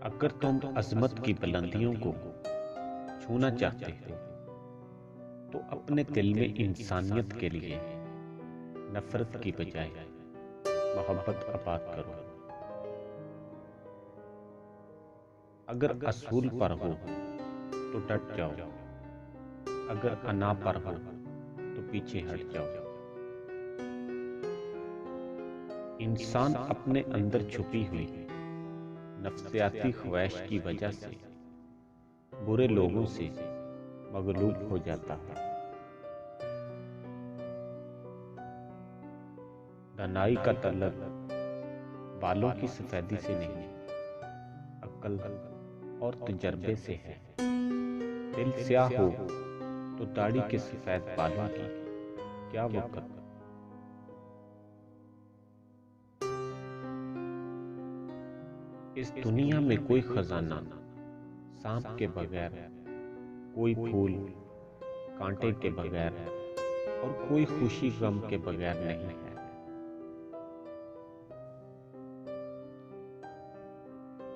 अगर तुम अजमत की बुलंदियों को छूना चाहते हो तो अपने दिल में इंसानियत के लिए नफरत की बजाय मोहब्बत आबाद करो। अगर असूल पर हो तो डट जाओ, अगर अना पर हो तो पीछे हट जाओ। इंसान अपने अंदर छुपी हुई नफ्सियाती ख्वाहिश की वजह से बुरे लोगों से मगलूब हो जाता है। दानाई का तलब बालों की सफेदी से नहीं, अक्ल और तजर्बे से है। दिल स्याह हो तो दाढ़ी के सफेद बालों की क्या वक़्त। इस दुनिया में कोई खजाना सांप के बगैर, कोई फूल कांटे के बगैर और कोई खुशी गम के बगैर नहीं है।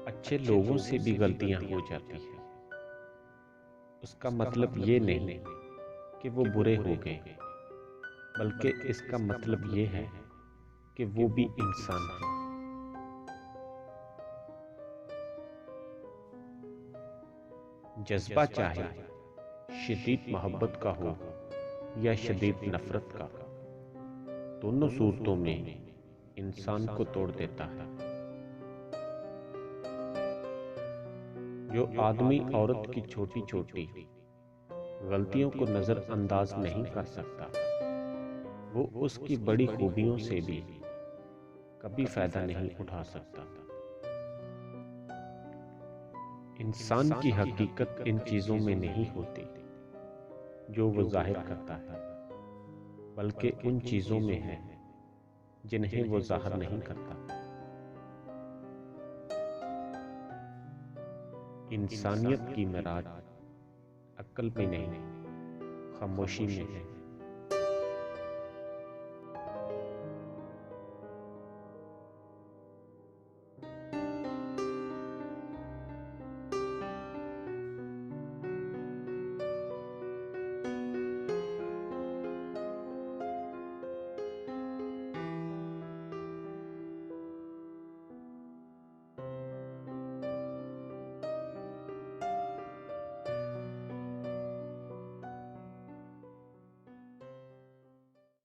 अच्छे लोगों से भी गलतियां हो जाती हैं। उसका मतलब ये नहीं कि वो बुरे हो गए, बल्कि इसका मतलब ये है कि वो भी इंसान है। जज्बा चाहे शदीद मोहब्बत का हो या शदीद नफरत का, दोनों सूरतों में इंसान को तोड़ देता है। जो आदमी औरत की छोटी छोटी गलतियों को नजरअंदाज नहीं कर सकता, वो उसकी बड़ी खूबियों से भी कभी फायदा नहीं उठा सकता। इंसान की हकीकत इन चीजों में नहीं होती जो वो जाहिर करता है, बल्कि उन चीजों में है जिन्हें वो जाहिर नहीं करता। इंसानियत की मिराज अक्ल में नहीं, खामोशी में है।